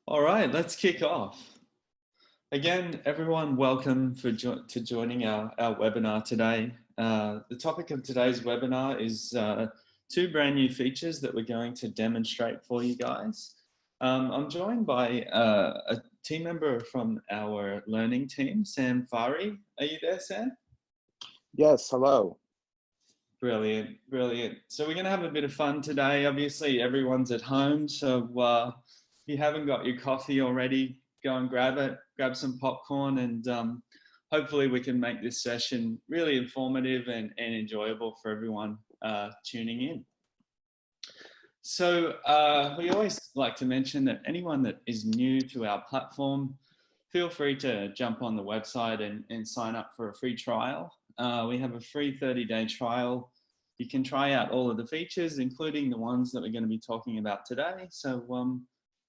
All right, let's kick off. Again, everyone, welcome to joining our webinar today. The topic of today's webinar is two brand new features that we're going to demonstrate for you guys. I'm joined by a team member from our learning team, Sam Fari. Are you there, Sam? Yes, hello. Brilliant, brilliant. So we're going to have a bit of fun today. Obviously, everyone's at home, so if you haven't got your coffee already, go and grab it, grab some popcorn, and hopefully we can make this session really informative and enjoyable for everyone tuning in. So we always like to mention that anyone that is new to our platform, feel free to jump on the website and sign up for a free trial. We have a free 30-day trial. You can try out all of the features, including the ones that we're going to be talking about today. So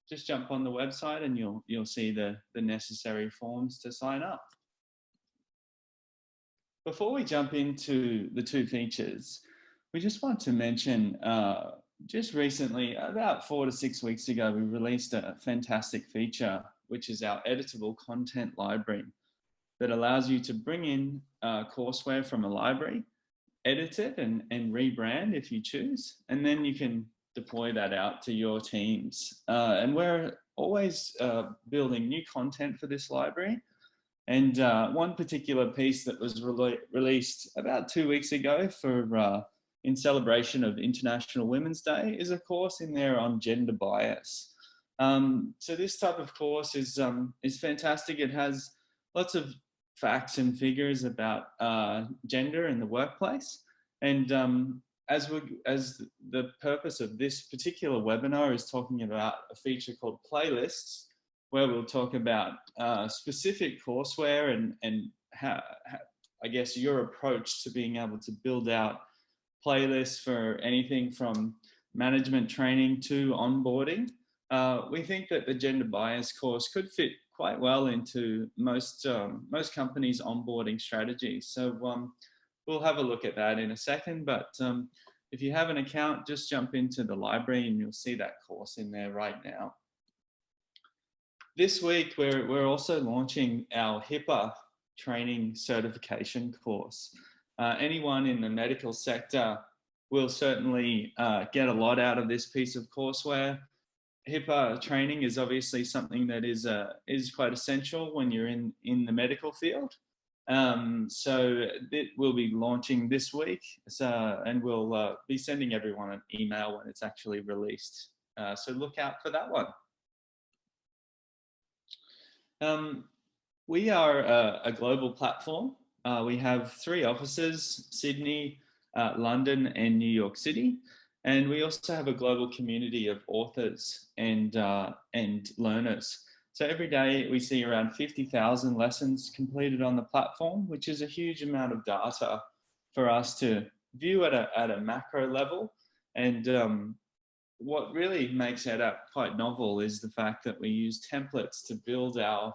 just jump on the website and you'll see the necessary forms to sign up. Before we jump into the two features, we just want to mention just recently, about 4 to 6 weeks ago, we released a fantastic feature, which is our editable content library that allows you to bring in courseware from a library, edit it and rebrand if you choose, and then you can deploy that out to your teams. And we're always building new content for this library. And one particular piece that was released about 2 weeks ago for in celebration of International Women's Day is a course in there on gender bias. So this type of course is fantastic. It has lots of facts and figures about gender in the workplace. And as the purpose of this particular webinar is talking about a feature called playlists, where we'll talk about specific courseware and how, I guess, your approach to being able to build out playlists for anything from management training to onboarding. We think that the gender bias course could fit quite well into most companies' onboarding strategies. So we'll have a look at that in a second, but if you have an account, just jump into the library and you'll see that course in there right now. This week, we're also launching our HIPAA Training certification course. Anyone in the medical sector will certainly get a lot out of this piece of courseware. HIPAA training is obviously something that is quite essential when you're in the medical field. So it will be launching this week, and we'll be sending everyone an email when it's actually released. So look out for that one. We are a global platform. We have 3 offices: Sydney, London, and New York City. And we also have a global community of authors and learners. So every day we see around 50,000 lessons completed on the platform, which is a huge amount of data for us to view at a macro level. And what really makes that quite novel is the fact that we use templates to build out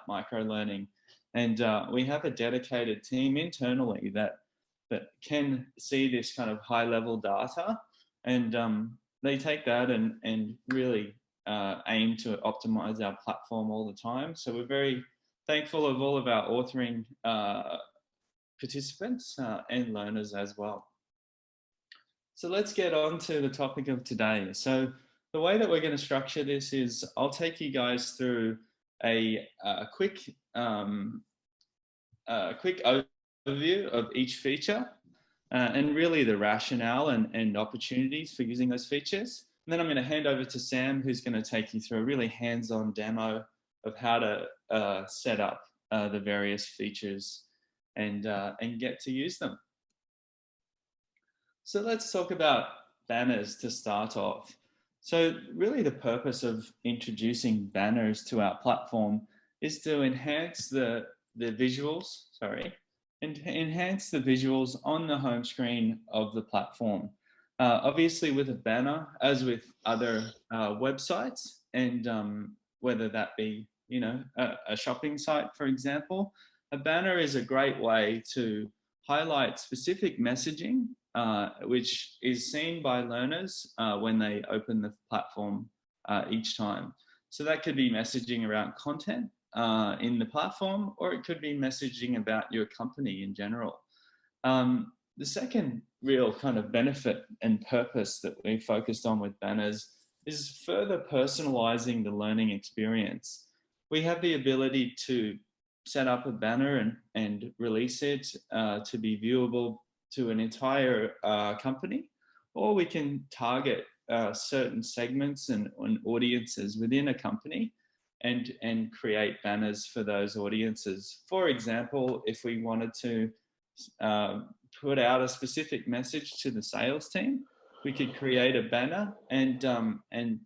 micro learning. And we have a dedicated team internally that can see this kind of high level data, and they take that and really aim to optimize our platform all the time. So we're very thankful of all of our authoring participants and learners as well. So let's get on to the topic of today. So the way that we're going to structure this is I'll take you guys through a quick overview of each feature and really the rationale and opportunities for using those features. And then I'm going to hand over to Sam, who's going to take you through a really hands-on demo of how to set up the various features and get to use them. So let's talk about banners to start off. So really the purpose of introducing banners to our platform is to enhance the visuals, and enhance the visuals on the home screen of the platform. Obviously with a banner, as with other websites, and whether that be, a shopping site, for example, a banner is a great way to highlight specific messaging, which is seen by learners when they open the platform each time. So that could be messaging around content in the platform, or it could be messaging about your company in general. The second real kind of benefit and purpose that we focused on with banners is further personalizing the learning experience. We have the ability to set up a banner and release it to be viewable to an entire company, or we can target certain segments and audiences within a company and create banners for those audiences. For example, if we wanted to put out a specific message to the sales team, we could create a banner and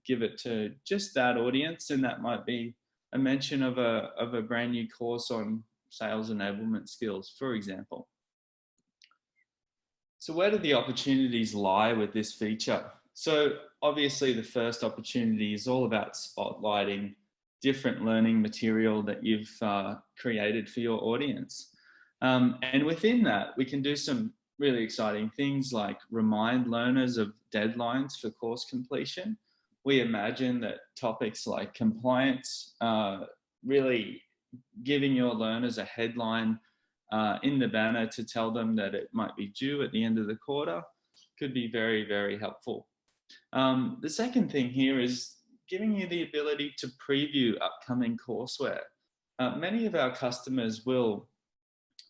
give it to just that audience, and that might be a mention of a brand new course on sales enablement skills, for example. So where do the opportunities lie with this feature? So obviously the first opportunity is all about spotlighting different learning material that you've created for your audience. And within that, we can do some really exciting things like remind learners of deadlines for course completion. We imagine that topics like compliance, really giving your learners a headline in the banner to tell them that it might be due at the end of the quarter could be very, very helpful. The second thing here is giving you the ability to preview upcoming courseware. Many of our customers will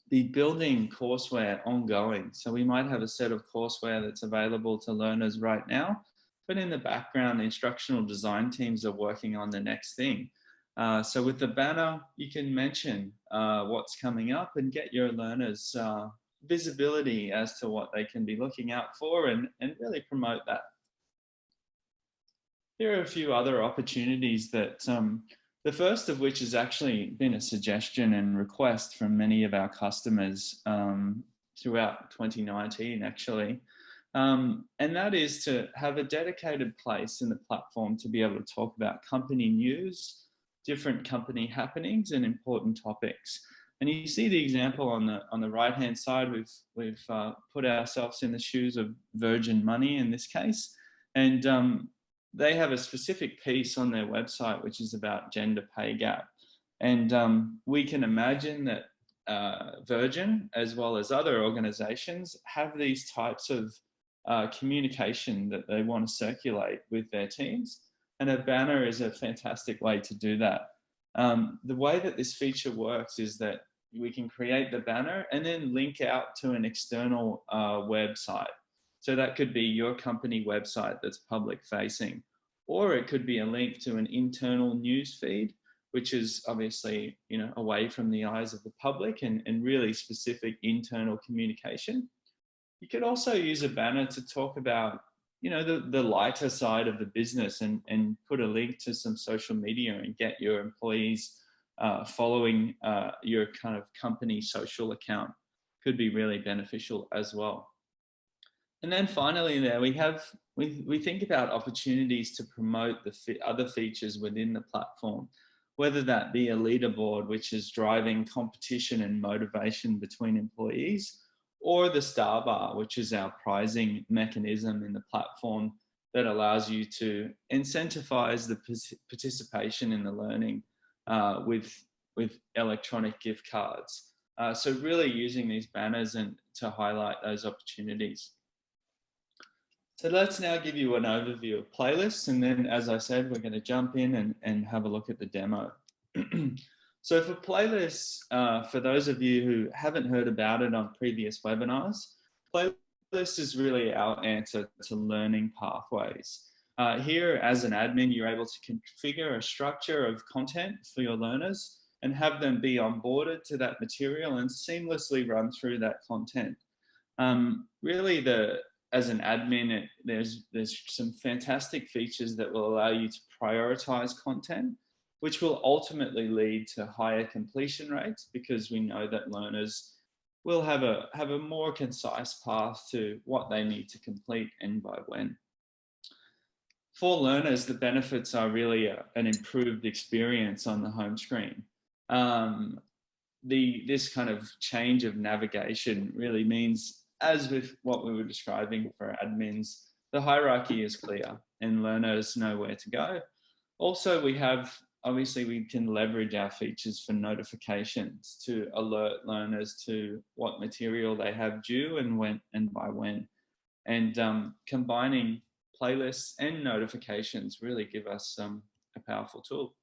be building courseware ongoing. So we might have a set of courseware that's available to learners right now, but in the background, the instructional design teams are working on the next thing. So with the banner, you can mention what's coming up and get your learners visibility as to what they can be looking out for and really promote that. Here are a few other opportunities that the first of which has actually been a suggestion and request from many of our customers throughout 2019, actually. And that is to have a dedicated place in the platform to be able to talk about company news, different company happenings and important topics. And you see the example on the right-hand side, we've put ourselves in the shoes of Virgin Money in this case. And they have a specific piece on their website which is about gender pay gap. And we can imagine that Virgin, as well as other organizations, have these types of communication that they want to circulate with their teams. And a banner is a fantastic way to do that. The way that this feature works is that we can create the banner and then link out to an external website. So that could be your company website that's public facing, or it could be a link to an internal news feed, which is obviously, you know, away from the eyes of the public and really specific internal communication. You could also use a banner to talk about, you know, the lighter side of the business and put a link to some social media and get your employees following your kind of company social account. Could be really beneficial as well. And then finally there we think about opportunities to promote the other features within the platform, whether that be a leaderboard, which is driving competition and motivation between employees, or the star bar, which is our pricing mechanism in the platform that allows you to incentivize the participation in the learning with electronic gift cards. So really using these banners and to highlight those opportunities. So let's now give you an overview of playlists. And then, as I said, we're going to jump in and have a look at the demo. So for playlists, for those of you who haven't heard about it on previous webinars, playlist is really our answer to learning pathways. Here, as an admin, you're able to configure a structure of content for your learners and have them be onboarded to that material and seamlessly run through that content. Really, as an admin, there's some fantastic features that will allow you to prioritize content, which will ultimately lead to higher completion rates, because we know that learners will have a more concise path to what they need to complete and by when. For learners, the benefits are really an improved experience on the home screen. This kind of change of navigation really means, as with what we were describing for admins, the hierarchy is clear and learners know where to go. Also, we have, obviously we can leverage our features for notifications to alert learners to what material they have due and when and by when. And combining playlists and notifications really give us a powerful tool.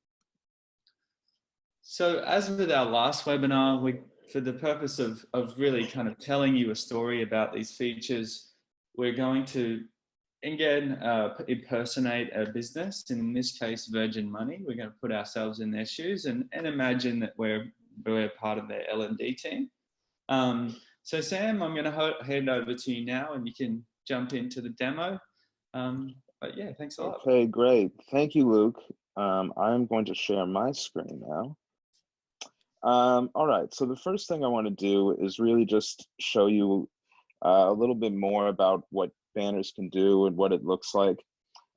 So as with our last webinar, for the purpose of really kind of telling you a story about these features, we're going to, again, impersonate a business. In this case, Virgin Money. We're going to put ourselves in their shoes and imagine that we're part of their L&D team. So Sam, I'm going to hand over to you now and you can jump into the demo. But yeah, thanks a lot. Okay, great. Thank you, Luke. I'm going to share my screen now. All right, so the first thing I want to do is really just show you a little bit more about what banners can do and what it looks like.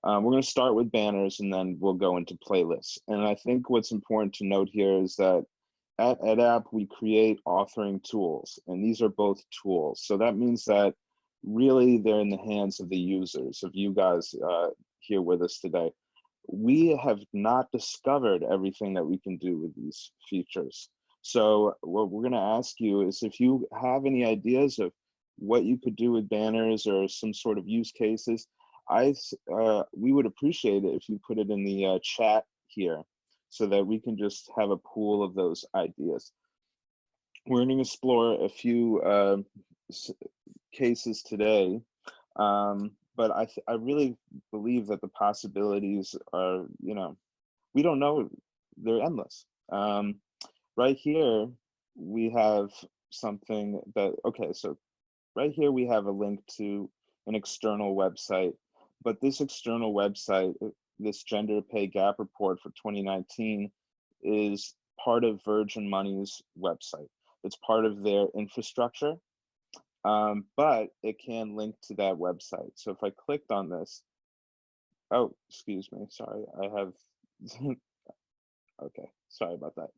We're going to start with banners and then we'll go into playlists. And I think what's important to note here is that at EdApp, we create authoring tools, and these are both tools. So that means that really they're in the hands of the users, of you guys here with us today. We have not discovered everything that we can do with these features. So what we're going to ask you is if you have any ideas of what you could do with banners or some sort of use cases, we would appreciate it if you put it in the chat here so that we can just have a pool of those ideas. We're going to explore a few cases today, but I really believe that the possibilities are, we don't know, they're endless. Right here, we have something that, okay, so right here we have a link to an external website, but this external website, this gender pay gap report for 2019 is part of Virgin Money's website. It's part of their infrastructure, but it can link to that website. So if I clicked on this, oh, excuse me, sorry, I have, okay, sorry about that.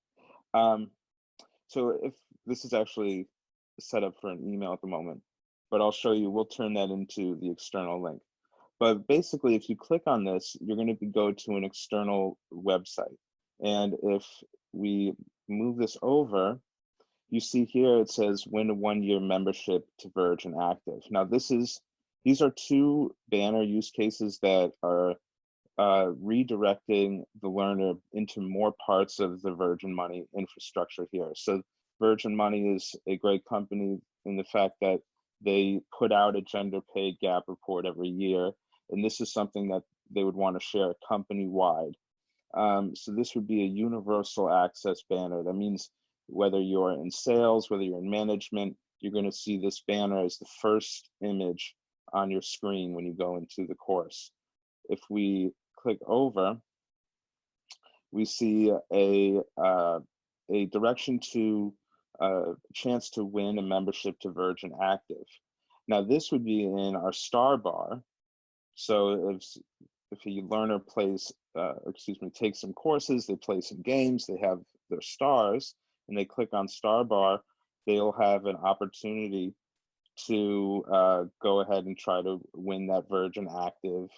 So if this is actually set up for an email at the moment, but I'll show you, we'll turn that into the external link. But basically, if you click on this, you're going to go to an external website. And if we move this over, you see here it says win a 1-year membership to Virgin Active. Now these are two banner use cases that are redirecting the learner into more parts of the Virgin Money infrastructure here. So Virgin Money is a great company in the fact that they put out a gender pay gap report every year, and this is something that they would want to share company-wide. So this would be a universal access banner. That means whether you're in sales, whether you're in management, you're going to see this banner as the first image on your screen when you go into the course. If we click over, we see a direction to a chance to win a membership to Virgin Active. Now this would be in our star bar. So if a learner takes some courses, they play some games, they have their stars, and they click on star bar, they'll have an opportunity to go ahead and try to win that Virgin Active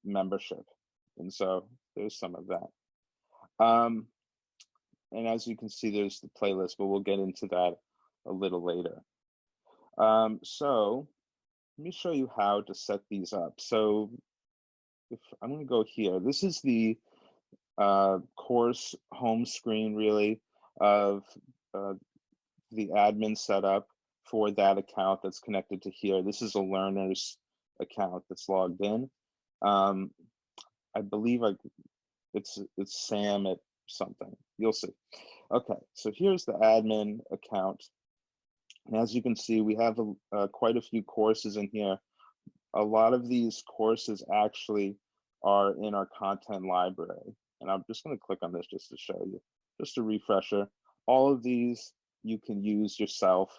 membership. And so there's some of that. And as you can see, there's the playlist, but we'll get into that a little later. So let me show you how to set these up. So if I'm going to go here, this is the course home screen really of the admin setup for that account that's connected to here. This is a learner's account that's logged in. I believe it's Sam at something. You'll see. Okay, so here's the admin account. And as you can see, we have quite a few courses in here. A lot of these courses actually are in our content library. And I'm just going to click on this just to show you, just a refresher. All of these you can use yourself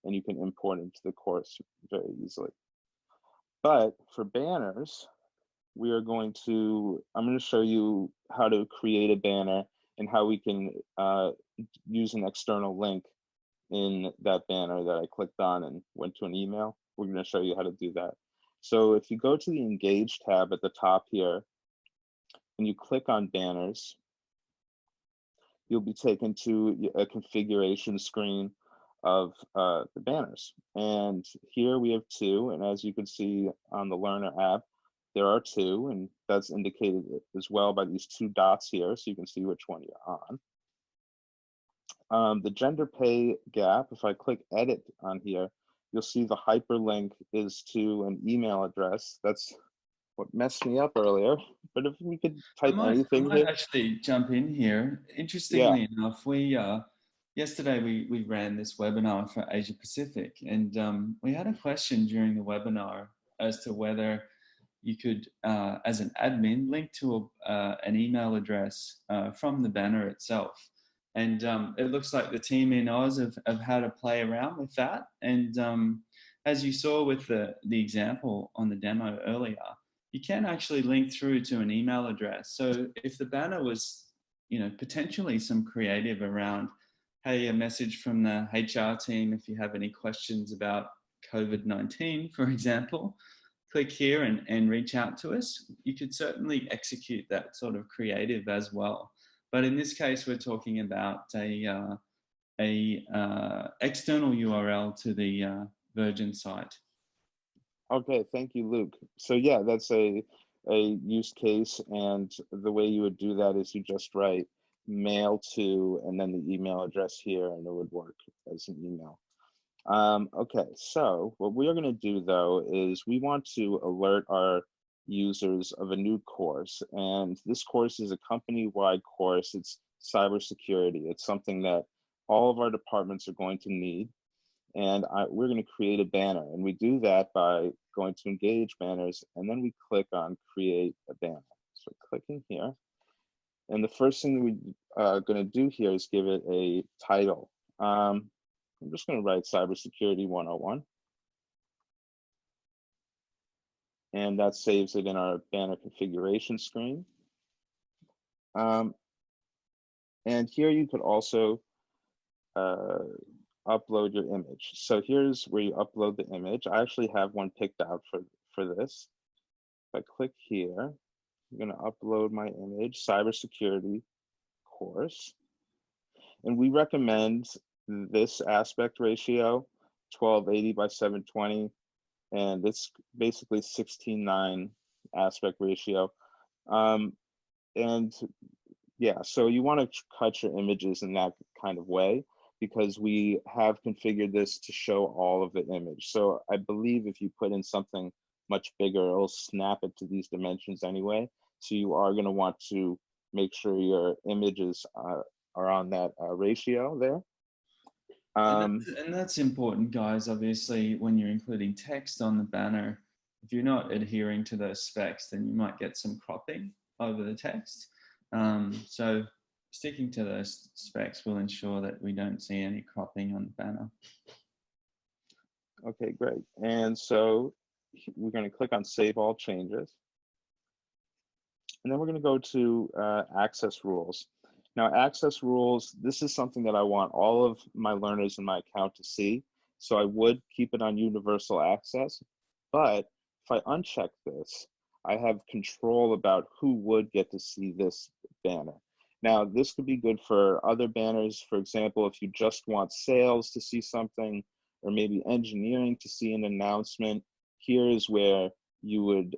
and you can import into the course very easily. But for banners, I'm going to show you how to create a banner and how we can use an external link in that banner that I clicked on and went to an email. We're going to show you how to do that. So if you go to the Engage tab at the top here, and you click on banners, you'll be taken to a configuration screen of the banners. And here we have two, and as you can see on the Learner app, there are two, and that's indicated as well by these two dots here, so you can see which one you're on. The gender pay gap, if I click edit on here, you'll see the hyperlink is to an email address. That's what messed me up earlier, but if we could type anything I might here. actually jump in here. Yeah, Interestingly enough, we yesterday we ran this webinar for Asia Pacific, and we had a question during the webinar as to whether you could, as an admin, link to an email address from the banner itself. And it looks like the team in Oz have had to play around with that. And as you saw with the example on the demo earlier, you can actually link through to an email address. So if the banner was, potentially some creative around, hey, a message from the HR team if you have any questions about COVID-19, for example, click here and reach out to us. You could certainly execute that sort of creative as well. But in this case, we're talking about a external URL to the Virgin site. okay, thank you, Luke. So yeah, that's a use case, and the way you would do that is you just write mail to and then the email address here, and it would work as an email. Okay, so what we're going to do though is we want to alert our users of a new course, and this course is a company-wide course. It's cybersecurity. It's something that all of our departments are going to need, and we're going to create a banner, and we do that by going to engage banners, and then we click on create a banner. So clicking here, and the first thing we're going to do here is give it a title. I'm just going to write Cybersecurity 101. And that saves it in our banner configuration screen. And here you could also upload your image. So here's where you upload the image. I actually have one picked out for this. If I click here, I'm going to upload my image, cybersecurity course. And we recommend this aspect ratio, 1280 by 720, and it's basically 16:9 aspect ratio. And yeah, so you want to cut your images in that kind of way, because we have configured this to show all of the image. So I believe if you put in something much bigger, it'll snap it to these dimensions anyway. So you are going to want to make sure your images are on that ratio there. And that's important, guys. Obviously, when you're including text on the banner, if you're not adhering to those specs, then you might get some cropping over the text. So sticking to those specs will ensure that we don't see any cropping on the banner. Okay, great. And so we're going to click on Save All Changes. And then we're going to go to access rules. Now, access rules, this is something that I want all of my learners in my account to see. So I would keep it on universal access. But if I uncheck this, I have control about who would get to see this banner. Now, this could be good for other banners. For example, if you just want sales to see something, or maybe engineering to see an announcement, here is where you would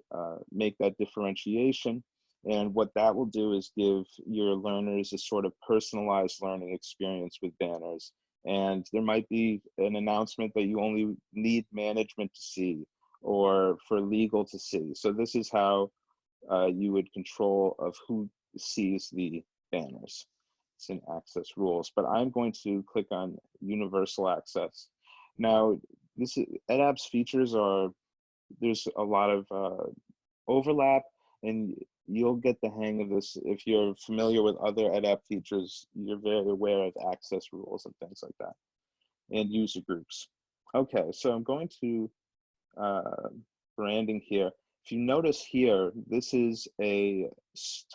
make that differentiation. And what that will do is give your learners a sort of personalized learning experience with banners. And there might be an announcement that you only need management to see, or for legal to see. So this is how you would control of who sees the banners. It's in access rules, but I'm going to click on universal access. Now, EdApp's features there's a lot of overlap, and you'll get the hang of this. If you're familiar with other EdApp features, you're very aware of access rules and things like that, and user groups. Okay, so I'm going to branding here. If you notice here, this is a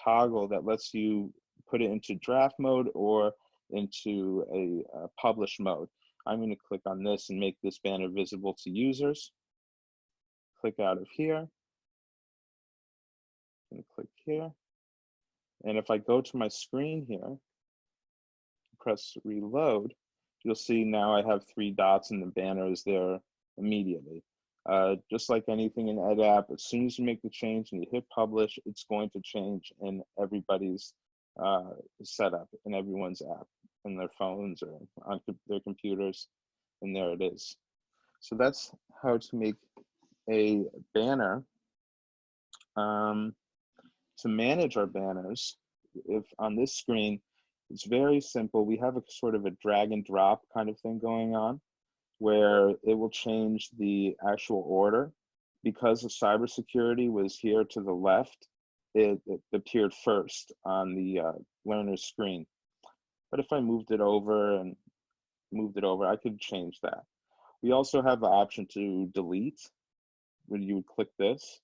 toggle that lets you put it into draft mode or into a publish mode. I'm going to click on this and make this banner visible to users. Click out of here. I'm going to click here. And if I go to my screen here, press reload, you'll see now I have 3 dots and the banner is there immediately. Just like anything in EdApp, as soon as you make the change and you hit publish, it's going to change in everybody's setup, in everyone's app, in their phones or on their computers, and there it is. So that's how to make a banner. To manage our banners, if on this screen, it's very simple. We have a sort of a drag and drop kind of thing going on, where it will change the actual order. Because the cybersecurity was here to the left, it appeared first on the learner's screen. But if I moved it over, I could change that. We also have the option to delete, when you would click this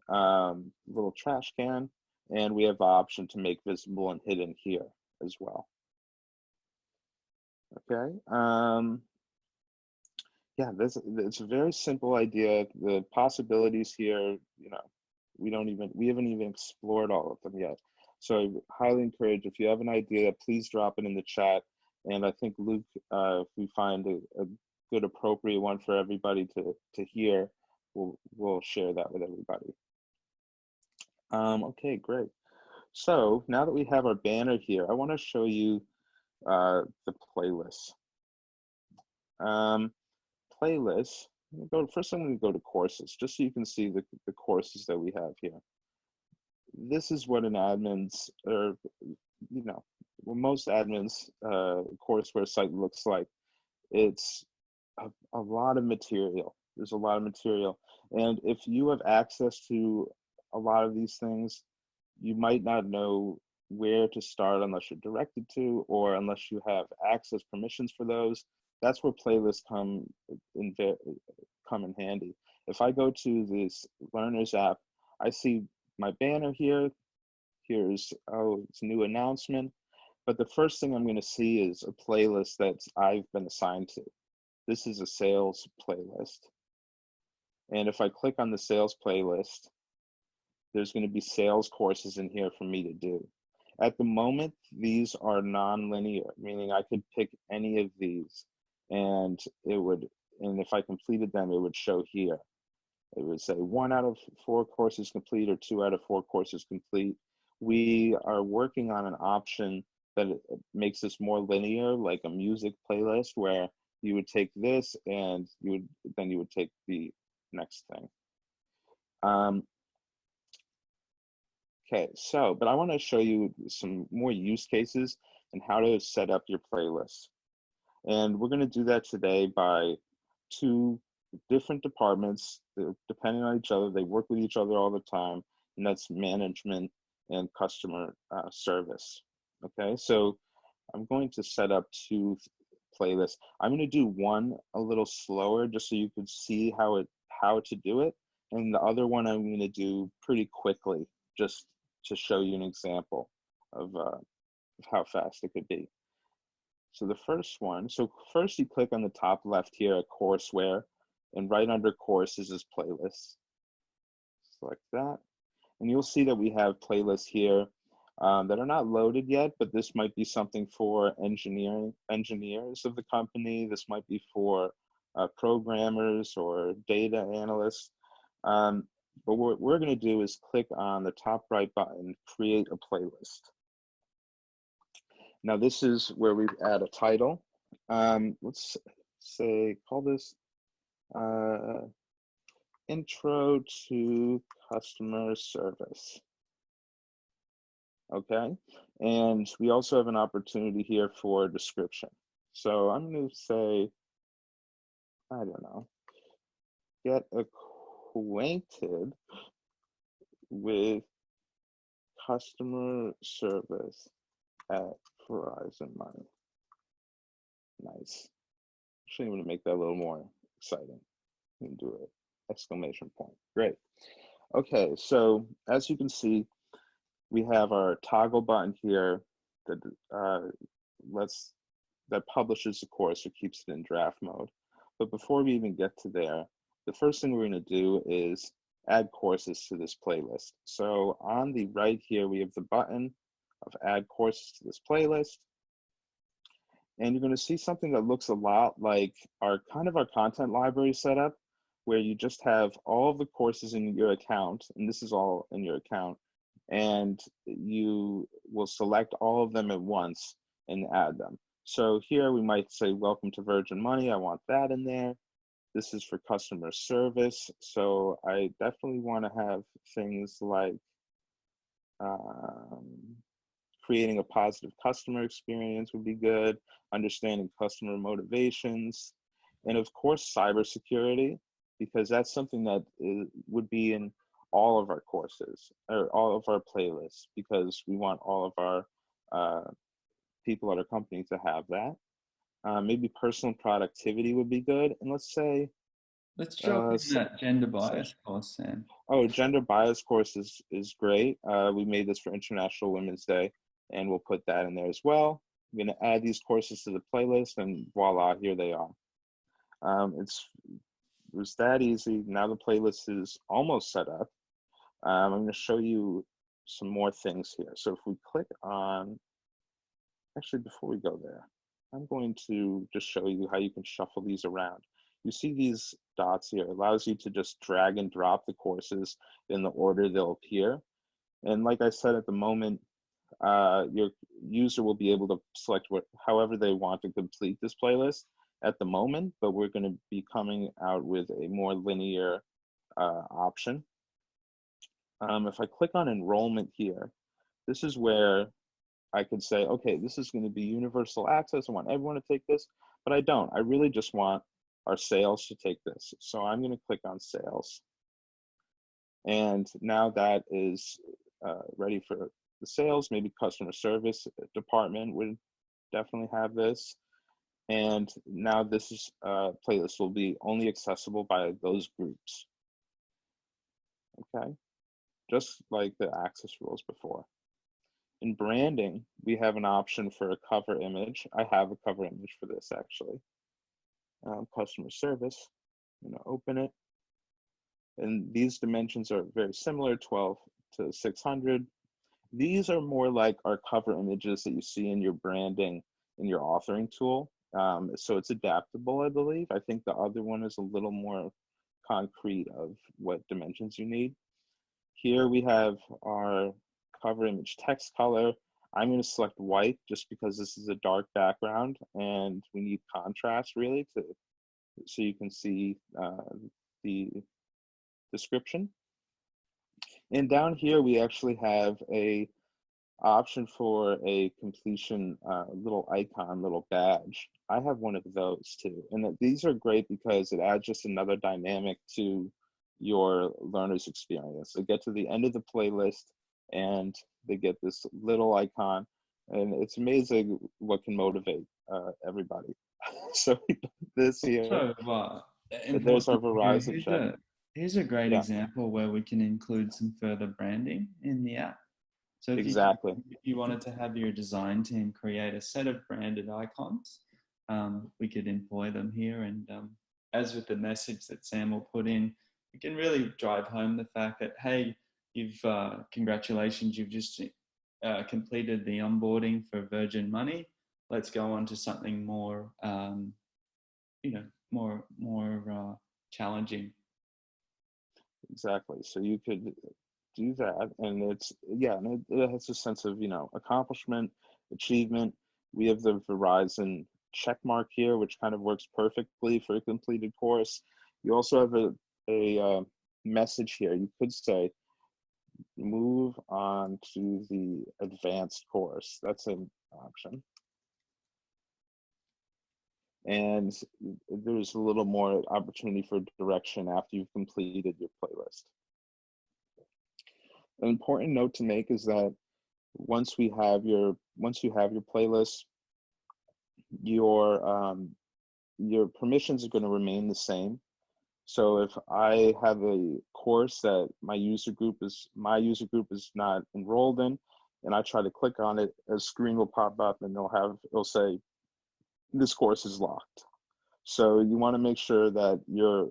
little trash can, and we have the option to make visible and hidden here as well. Okay. Yeah, it's a very simple idea. The possibilities here, we haven't even explored all of them yet. So I highly encourage, if you have an idea, please drop it in the chat. And I think Luke, if we find a good appropriate one for everybody to hear, we'll share that with everybody. Okay, great. So now that we have our banner here, I want to show you the playlist. Playlist. First, I'm going to go to courses, just so you can see the courses that we have here. This is what an admin's, or most admins' courseware site looks like. It's a lot of material. There's a lot of material, and if you have access to a lot of these things, you might not know where to start unless you're directed to, or unless you have access permissions for those. That's where playlists come in handy. If I go to this Learners app, I see my banner here. Here's, it's a new announcement. But the first thing I'm going to see is a playlist that I've been assigned to. This is a sales playlist. And if I click on the sales playlist, there's going to be sales courses in here for me to do. At the moment, these are non-linear, meaning I could pick any of these, and if I completed them, it would show here. It would say 1 out of 4 courses complete, or 2 out of 4 courses complete. We are working on an option that makes this more linear, like a music playlist, where you would take this and you would take the next thing. Okay, but I want to show you some more use cases and how to set up your playlist. And we're going to do that today by 2 different departments. They're depending on each other. They work with each other all the time, and that's management and customer service. Okay, so I'm going to set up 2 playlists. I'm going to do one a little slower, just so you can see how to do it, and the other one I'm going to do pretty quickly, just to show you an example of how fast it could be. So the first one, first you click on the top left here at Courseware, and right under courses is playlists. Select that, and you'll see that we have playlists here that are not loaded yet, but this might be something for engineers of the company. This might be for programmers or data analysts. But what we're going to do is click on the top right button, create a playlist. Now this is where we add a title. Let's say, call this Intro to Customer Service. Okay, and we also have an opportunity here for a description. So I'm going to say, I don't know, get acquainted with customer service at Verizon Money. Nice. Actually, I'm going to make that a little more exciting. You can do it. Exclamation point. Great. Okay, so as you can see, we have our toggle button here that publishes the course or keeps it in draft mode. But before we even get to there, the first thing we're going to do is add courses to this playlist. So on the right here, we have the button of add courses to this playlist. And you're going to see something that looks a lot like our content library setup, where you just have all of the courses in your account, and this is all in your account, and you will select all of them at once and add them. So here we might say, welcome to Virgin Money. I want that in there. This is for customer service. So I definitely want to have things like creating a positive customer experience would be good, understanding customer motivations, and of course, cybersecurity, because that's something that would be in all of our courses or all of our playlists, because we want all of our people at our company to have that. Maybe personal productivity would be good. And let's drop in that gender bias course, Sam. Oh, gender bias course is great. We made this for International Women's Day, and we'll put that in there as well. I'm going to add these courses to the playlist, and voila, here they are. It was that easy. Now the playlist is almost set up. I'm going to show you some more things here. So if we click on, actually, before we go there, I'm going to just show you how you can shuffle these around. You see these dots here, it allows you to just drag and drop the courses in the order they'll appear. And like I said, at the moment, your user will be able to select however they want to complete this playlist at the moment, but we're going to be coming out with a more linear option. If I click on enrollment here, this is where I could say, okay, this is going to be universal access. I want everyone to take this, but I don't. I really just want our sales to take this. So I'm going to click on sales. And now that is ready for the sales. Maybe customer service department would definitely have this. And now this is playlist will be only accessible by those groups. Okay, just like the access rules before. In branding, we have an option for a cover image. I have a cover image for this actually. Customer service, I'm gonna open it. And these dimensions are very similar, 12 to 600. These are more like our cover images that you see in your branding, in your authoring tool. So it's adaptable, I believe. I think the other one is a little more concrete of what dimensions you need. Here we have our cover image text color. I'm going to select white just because this is a dark background and we need contrast really so you can see the description. And down here we actually have a option for a completion little icon, little badge. I have one of those too. And these are great because it adds just another dynamic to your learner's experience. They get to the end of the playlist and they get this little icon, and it's amazing what can motivate everybody. So this here, So, there's our Verizon check. Here's a great example where we can include some further branding in the app. So if you wanted to have your design team create a set of branded icons, we could employ them here. And as with the message that Sam will put in, we can really drive home the fact that, hey, congratulations, you've just completed the onboarding for Virgin Money. Let's go on to something more, more challenging. Exactly. So you could do that, and it has a sense of accomplishment, achievement. We have the Verizon check mark here, which kind of works perfectly for a completed course. You also have a message here. You could say, move on to the advanced course. That's an option. And there's a little more opportunity for direction after you've completed your playlist. An important note to make is that once you have your playlist, your permissions are going to remain the same. So if I have a course that my user group is not enrolled in, and I try to click on it, a screen will pop up and it'll say, this course is locked. So you want to make sure that your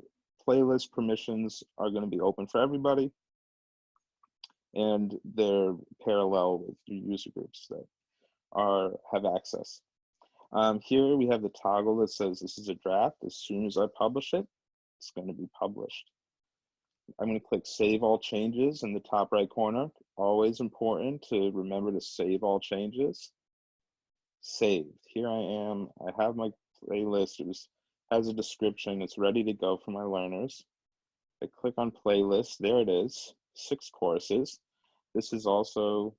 playlist permissions are going to be open for everybody. and they're parallel with your user groups that have access. Here we have the toggle that says this is a draft. As soon as I publish it, it's going to be published. I'm going to click Save All Changes in the top right corner. Always important to remember to save all changes. Saved. Here I am. I have my playlist. It has a description. It's ready to go for my learners. I click on Playlist. There it is. 6 courses. This is also,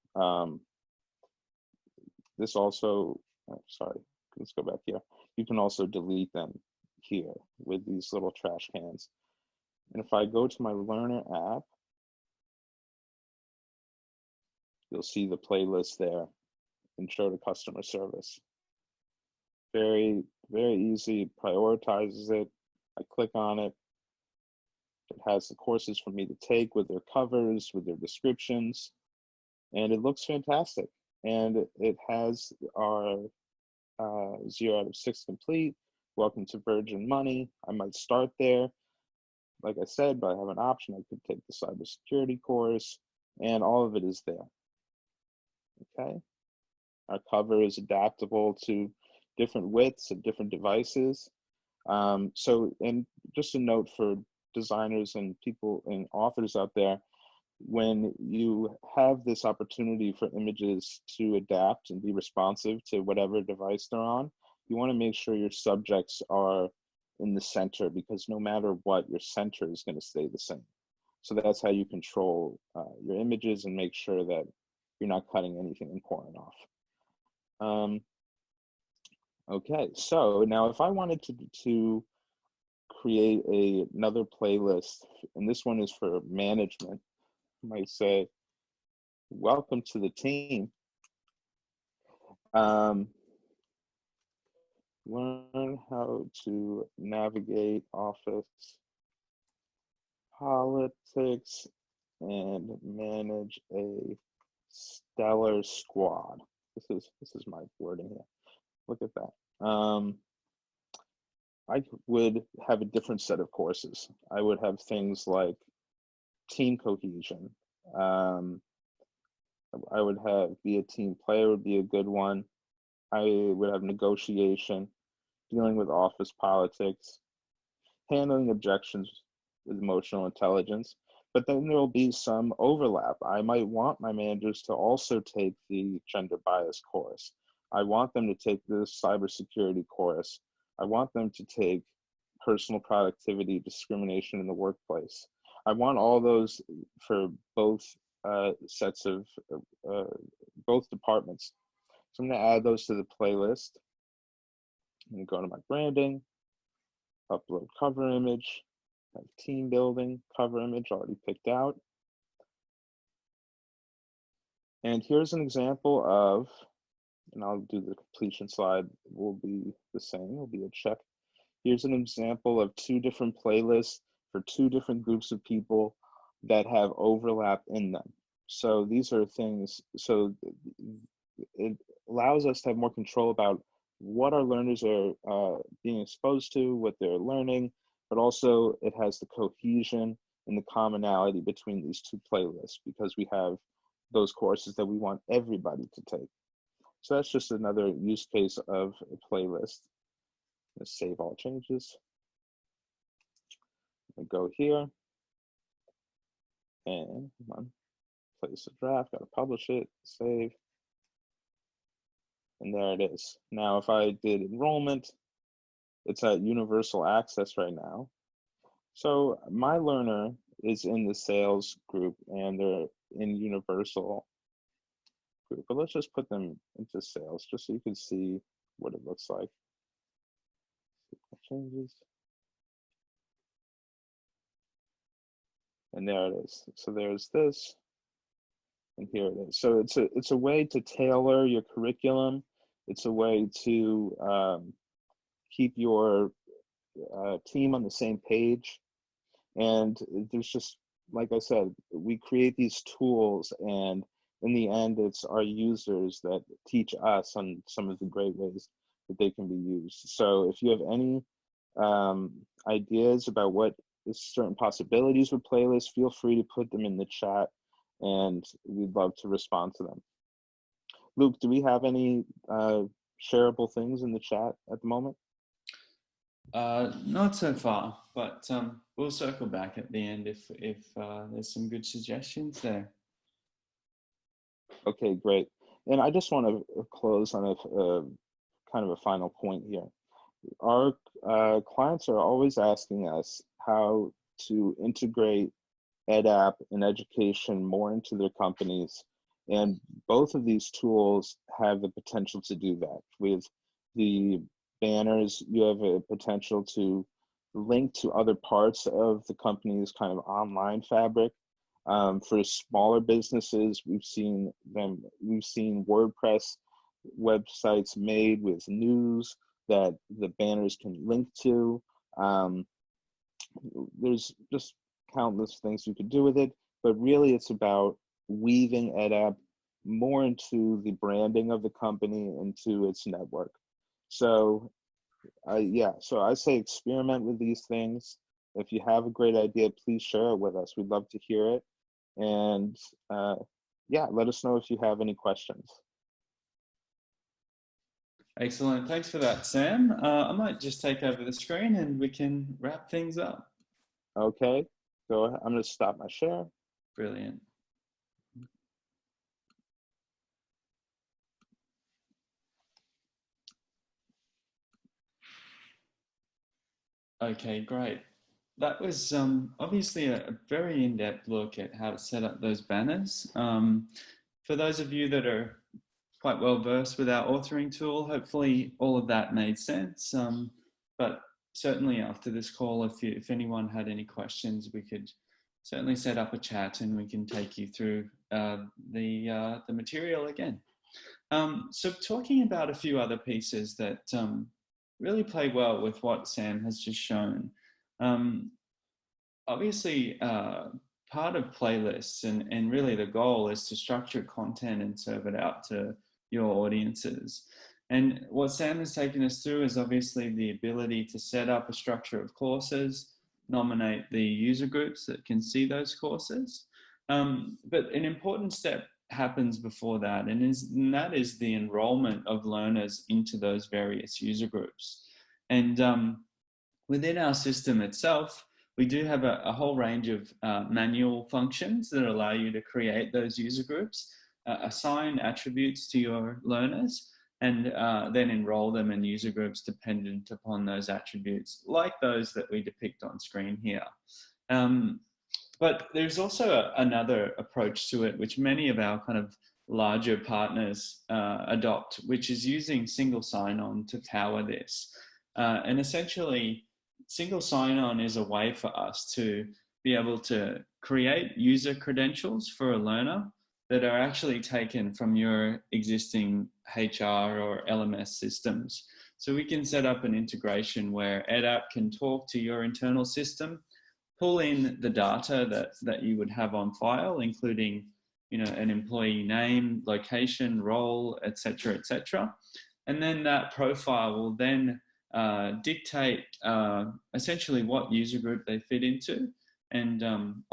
sorry, let's go back here. You can also delete them here with these little trash cans. And if I go to my Learner app, you'll see the playlist there. Intro to Customer Service. Very, very easy, prioritizes it. I click on it. It has the courses for me to take with their covers, with their descriptions, and it looks fantastic. And it has our 0 out of 6 complete. Welcome to Virgin Money. I might start there. Like I said, but I have an option. I could take the cybersecurity course, and all of it is there. Okay. Our cover is adaptable to different widths of different devices. And just a note for designers and people and authors out there, when you have this opportunity for images to adapt and be responsive to whatever device they're on, you want to make sure your subjects are in the center, because no matter what, your center is going to stay the same. So that's how you control your images and make sure that you're not cutting anything important off. Okay, so now if I wanted to create another playlist, and this one is for management, I might say, welcome to the team. Learn how to navigate office politics and manage a stellar squad. This is my wording here. Look at that. I would have a different set of courses. I would have things like team cohesion. I would have be a team player would be a good one. I would have negotiation, dealing with office politics, handling objections with emotional intelligence. But then there will be some overlap. I might want my managers to also take the gender bias course. I want them to take the cybersecurity course. I want them to take personal productivity, discrimination in the workplace. I want all those for both sets of both departments. So I'm going to add those to the playlist. I'm going to go to my branding, upload cover image, have team building, cover image already picked out. And here's an example of, and I'll do the completion slide, will be the same, will be a check. Here's an example of 2 different playlists for 2 different groups of people that have overlap in them. So these are things, so it allows us to have more control about what our learners are being exposed to, what they're learning, but also it has the cohesion and the commonality between these 2 playlists, because we have those courses that we want everybody to take. So that's just another use case of a playlist. Let's save all changes. I go here and place a draft, gotta publish it, save. And there it is. Now, if I did enrollment, it's at universal access right now. So my learner is in the sales group and they're in universal group, but let's just put them into sales just so you can see what it looks like. Changes. And there it is. So there's this, and here it is. So it's a way to tailor your curriculum. It's a way to keep your team on the same page. And there's just, like I said, we create these tools, and in the end, it's our users that teach us on some of the great ways that they can be used. So if you have any ideas about what certain possibilities with playlists, feel free to put them in the chat. and we'd love to respond to them. Luke, do we have any shareable things in the chat at the moment? Not so far, but we'll circle back at the end if there's some good suggestions there. Okay, great. And I just want to close on a kind of a final point here. Our clients are always asking us how to integrate EdApp and education more into their companies. And both of these tools have the potential to do that. With the banners, you have a potential to link to other parts of the company's kind of online fabric. For smaller businesses, we've seen WordPress websites made with news that the banners can link to. There's just countless things you could do with it, but really it's about weaving EdApp more into the branding of the company, into its network. So yeah, so I say experiment with these things. If you have a great idea, please share it with us. We'd love to hear it. And yeah, let us know if you have any questions. Excellent. Thanks for that, Sam. I might just take over the screen and we can wrap things up. Okay, go ahead. I'm going to stop my share. Brilliant. Okay, great. That was obviously a very in-depth look at how to set up those banners. For those of you that are quite well versed with our authoring tool, hopefully all of that made sense. But certainly after this call, if anyone had any questions, we could certainly set up a chat and we can take you through the material again. So talking about a few other pieces that really play well with what Sam has just shown. Obviously, part of playlists and really the goal is to structure content and serve it out to your audiences. And what Sam has taken us through is obviously the ability to set up a structure of courses, nominate the user groups that can see those courses. But an important step happens before that, and that is the enrollment of learners into those various user groups. And within our system itself, we do have a whole range of manual functions that allow you to create those user groups, assign attributes to your learners, and then enroll them in user groups dependent upon those attributes, like those that we depict on screen here. But there's also another approach to it, which many of our kind of larger partners adopt, which is using single sign-on to power this. And essentially, single sign-on is a way for us to be able to create user credentials for a learner that are actually taken from your existing HR or LMS systems. So we can set up an integration where EdApp can talk to your internal system, pull in the data that you would have on file, including, you know, an employee name, location, role, etc., etc. And then that profile will then dictate essentially what user group they fit into and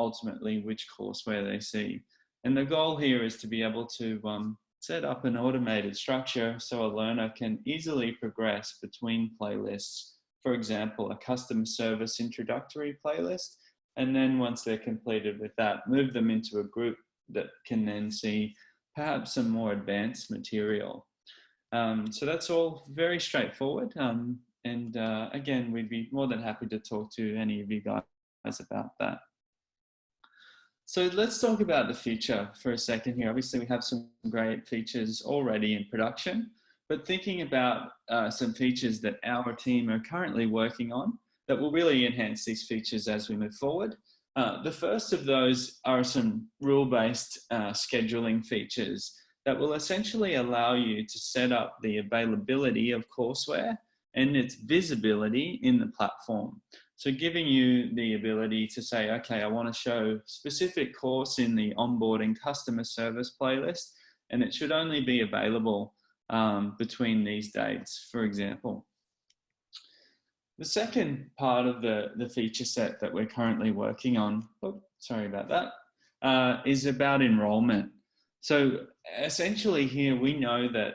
ultimately which courseware they see. And the goal here is to be able to set up an automated structure so a learner can easily progress between playlists. For example, a customer service introductory playlist, and then once they're completed with that, move them into a group that can then see perhaps some more advanced material. So that's all very straightforward. And again, we'd be more than happy to talk to any of you guys about that. So let's talk about the future for a second here. Obviously, we have some great features already in production, but thinking about some features that our team are currently working on that will really enhance these features as we move forward. The first of those are some rule-based scheduling features that will essentially allow you to set up the availability of courseware and its visibility in the platform. So giving you the ability to say, okay, I want to show specific course in the onboarding customer service playlist, and it should only be available between these dates, for example. The second part of the feature set that we're currently working on, oh, sorry about that, is about enrollment. So essentially here we know that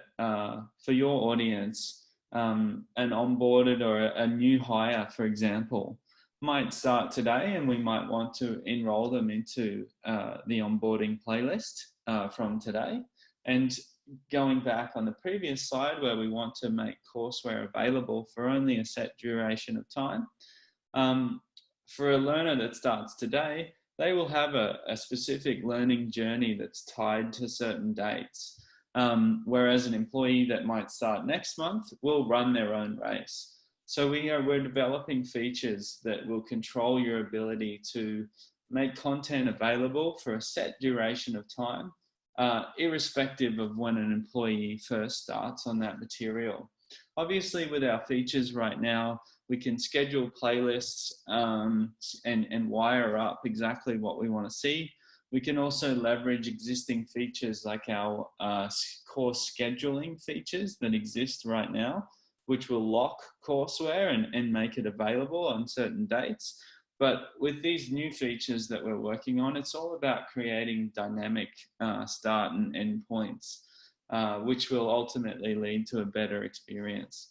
for your audience, an onboarded or a new hire, for example, might start today, and we might want to enroll them into the onboarding playlist from today. And going back on the previous slide where we want to make courseware available for only a set duration of time, for a learner that starts today, they will have a specific learning journey that's tied to certain dates. Whereas an employee that might start next month will run their own race. So we're developing features that will control your ability to make content available for a set duration of time, irrespective of when an employee first starts on that material. Obviously, with our features right now, we can schedule playlists and wire up exactly what we want to see. We can also leverage existing features like our course scheduling features that exist right now, which will lock courseware and make it available on certain dates. But with these new features that we're working on, it's all about creating dynamic start and end points, which will ultimately lead to a better experience.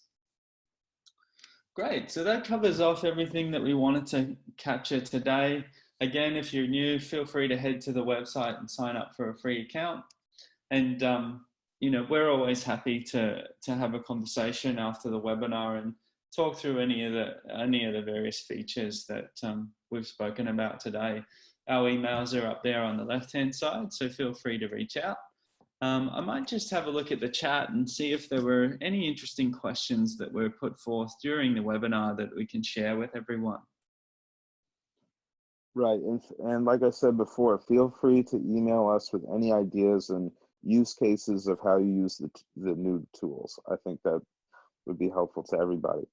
Great, so that covers off everything that we wanted to capture today. Again, if you're new, feel free to head to the website and sign up for a free account. And you know, we're always happy to have a conversation after the webinar and talk through any of the various features that we've spoken about today. Our emails are up there on the left-hand side, so feel free to reach out. I might just have a look at the chat and see if there were any interesting questions that were put forth during the webinar that we can share with everyone. Right, and like I said before, feel free to email us with any ideas and use cases of how you use the new tools. I think that would be helpful to everybody.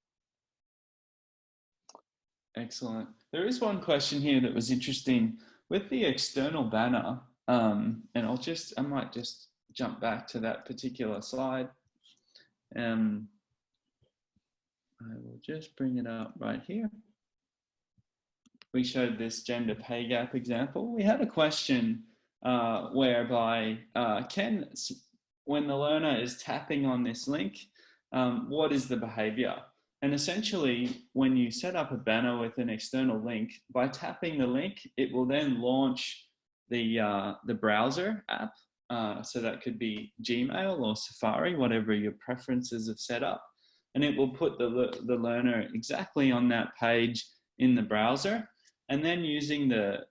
Excellent. There is one question here that was interesting with the external banner, and I might just jump back to that particular slide. I will just bring it up right here. We showed this gender pay gap example. We had a question whereby when the learner is tapping on this link, what is the behavior? And essentially, when you set up a banner with an external link, by tapping the link, it will then launch the browser app. So that could be Gmail or Safari, whatever your preferences have set up. And it will put the learner exactly on that page in the browser. And then using the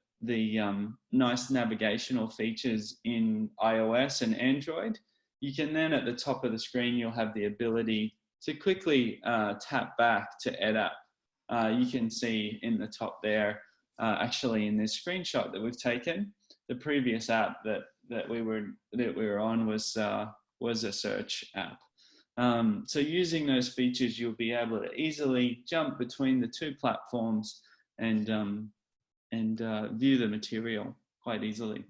nice navigational features in iOS and Android, you can then at the top of the screen, you'll have the ability to quickly tap back to Edit. You can see in the top there, actually in this screenshot that we've taken, the previous app that we were on was a search app. So using those features, you'll be able to easily jump between the two platforms and view the material quite easily.